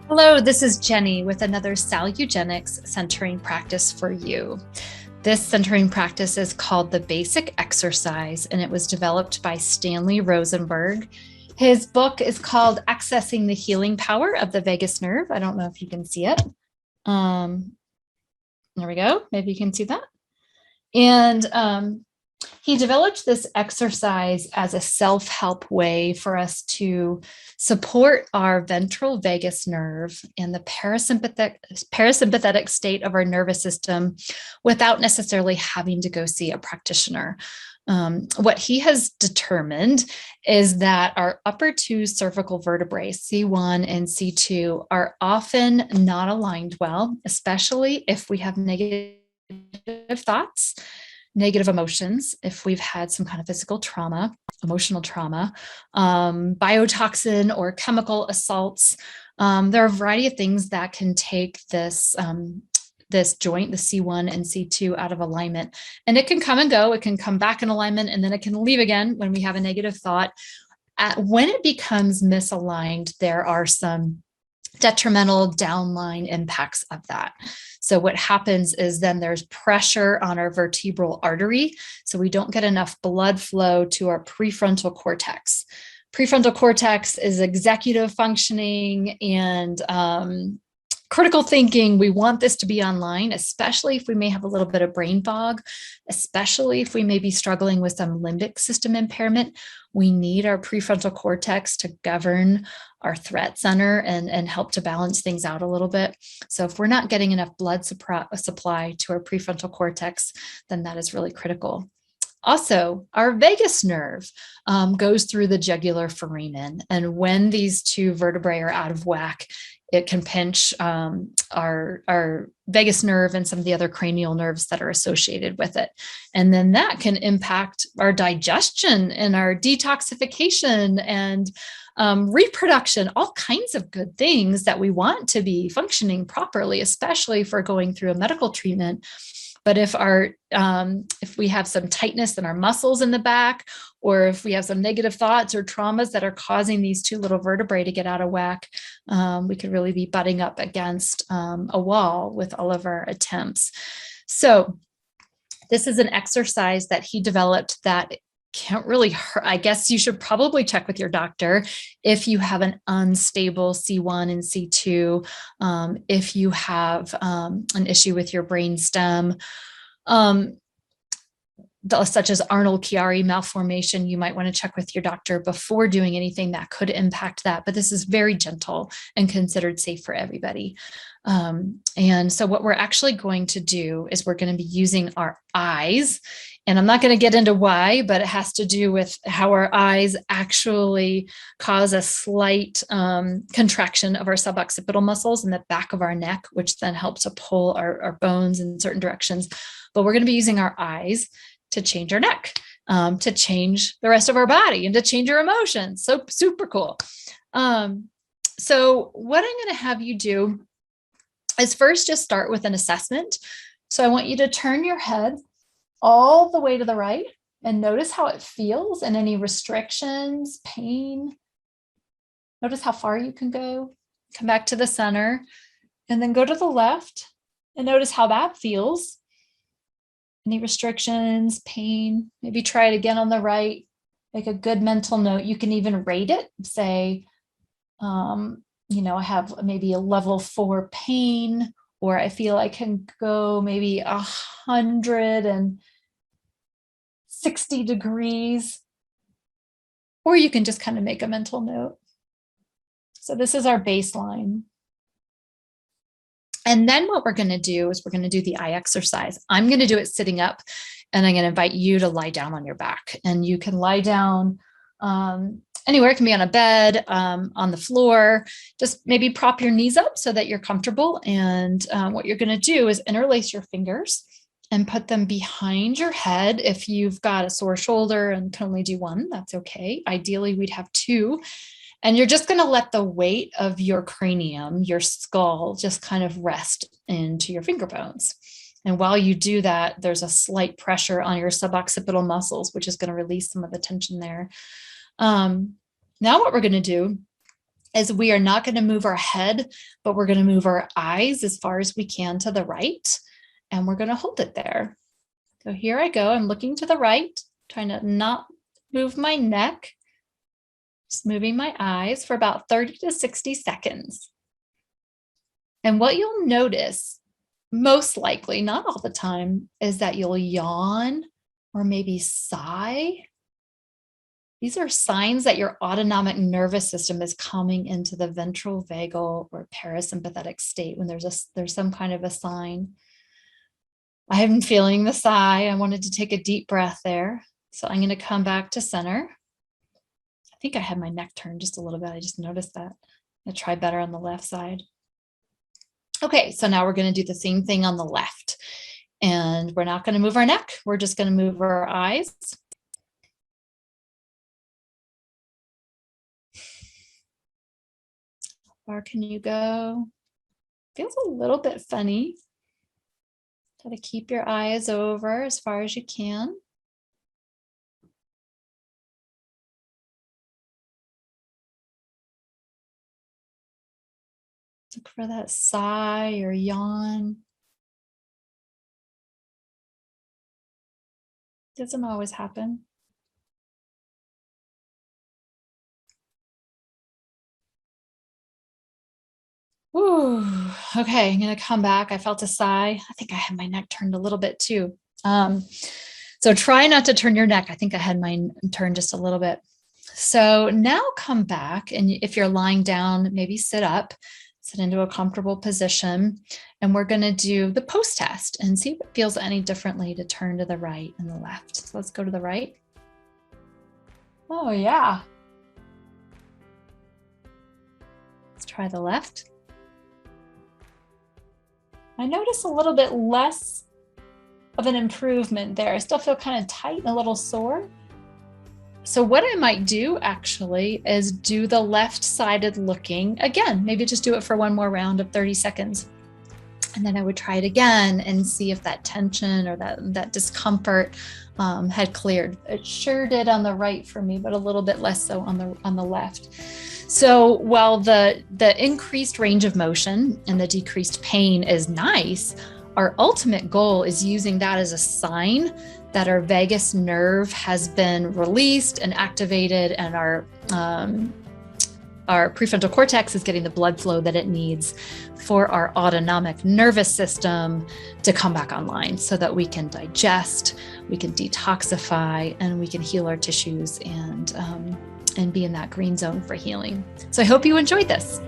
Hello, this is Jenny with another Salugenics centering practice for you. This centering practice is called the Basic Exercise, and it was developed by Stanley Rosenberg. His book is called Accessing the Healing Power of the Vagus Nerve. I don't know if you can see it. There we go. Maybe you can see that. And he developed this exercise as a self-help way for us to support our ventral vagus nerve and the parasympathetic state of our nervous system without necessarily having to go see a practitioner. What he has determined is that our upper two cervical vertebrae, C1 and C2, are often not aligned well, especially if we have negative thoughts, negative emotions, if we've had some kind of physical trauma, emotional trauma, biotoxin or chemical assaults. There are a variety of things that can take this joint, the C1 and C2, out of alignment. And it can come and go. It can come back in alignment, and then it can leave again when we have a negative thought. When it becomes misaligned, there are some detrimental downline impacts of that. So what happens is then there's pressure on our vertebral artery. So we don't get enough blood flow to our prefrontal cortex. Prefrontal cortex is executive functioning and critical thinking. We want this to be online, especially if we may have a little bit of brain fog, especially if we may be struggling with some limbic system impairment. We need our prefrontal cortex to govern our threat center and help to balance things out a little bit. So if we're not getting enough blood supply to our prefrontal cortex, then that is really critical. Also, our vagus nerve goes through the jugular foramen. And when these two vertebrae are out of whack, it can pinch our vagus nerve and some of the other cranial nerves that are associated with it. And then that can impact our digestion and our detoxification and reproduction, all kinds of good things that we want to be functioning properly, especially if we're going through a medical treatment. But if we have some tightness in our muscles in the back, or if we have some negative thoughts or traumas that are causing these two little vertebrae to get out of whack, we could really be butting up against a wall with all of our attempts. So this is an exercise that he developed that can't really hurt. I guess you should probably check with your doctor if you have an unstable C1 and C2, if you have an issue with your brain stem, such as Arnold-Chiari malformation. You might want to check with your doctor before doing anything that could impact that, but this is very gentle and considered safe for everybody. And so what we're actually going to do is we're going to be using our eyes, and I'm not going to get into why, but it has to do with how our eyes actually cause a slight contraction of our suboccipital muscles in the back of our neck, which then helps to pull our bones in certain directions. But we're going to be using our eyes to change our neck, to change the rest of our body, and to change our emotions. So super cool. So what I'm going to have you do is first just start with an assessment. So I want you to turn your head all the way to the right and notice how it feels and any restrictions, pain. Notice how far you can go. Come back to the center and then go to the left and notice how that feels. Any restrictions, pain. Maybe try it again on the right. Make a good mental note. You can even rate it. Say, I have maybe a level 4 pain, or I feel I can go maybe 160 degrees, or you can just kind of make a mental note. So this is our baseline. And then what we're going to do is we're going to do the eye exercise. I'm going to do it sitting up, and I'm going to invite you to lie down on your back. And you can lie down anywhere. It can be on a bed, on the floor. Just maybe prop your knees up so that you're comfortable. And what you're going to do is interlace your fingers and put them behind your head. If you've got a sore shoulder and can only do one, that's okay. Ideally, we'd have two. And you're just going to let the weight of your cranium, your skull, just kind of rest into your finger bones. And while you do that, there's a slight pressure on your suboccipital muscles, which is going to release some of the tension there. Now what we're going to do is we are not going to move our head, but we're going to move our eyes as far as we can to the right. And we're going to hold it there. So here I go. I'm looking to the right, trying to not move my neck, just moving my eyes for about 30 to 60 seconds. And what you'll notice, most likely, not all the time, is that you'll yawn or maybe sigh. These are signs that your autonomic nervous system is coming into the ventral vagal or parasympathetic state when there's some kind of a sign. I am feeling the sigh. I wanted to take a deep breath there. So I'm going to come back to center. I think I had my neck turned just a little bit. I just noticed that. I'll try better on the left side. Okay, so now we're going to do the same thing on the left. And we're not going to move our neck. We're just going to move our eyes. How far can you go? Feels a little bit funny. Try to keep your eyes over as far as you can. Look for that sigh or yawn. Doesn't always happen. Ooh, okay, I'm going to come back. I felt a sigh. I think I had my neck turned a little bit too. So try not to turn your neck. I think I had mine turned just a little bit. So now come back, and if you're lying down, maybe sit up, sit into a comfortable position, and we're going to do the post test and see if it feels any differently to turn to the right and the left. So let's go to the right. Oh yeah. Let's try the left. I notice a little bit less of an improvement there. I still feel kind of tight and a little sore. So what I might do actually is do the left-sided looking again, maybe just do it for one more round of 30 seconds. And then I would try it again and see if that tension or that discomfort had cleared. It sure did on the right for me, but a little bit less so on the left. So while the increased range of motion and the decreased pain is nice, our ultimate goal is using that as a sign that our vagus nerve has been released and activated, and our prefrontal cortex is getting the blood flow that it needs for our autonomic nervous system to come back online so that we can digest, we can detoxify, and we can heal our tissues and be in that green zone for healing. So I hope you enjoyed this.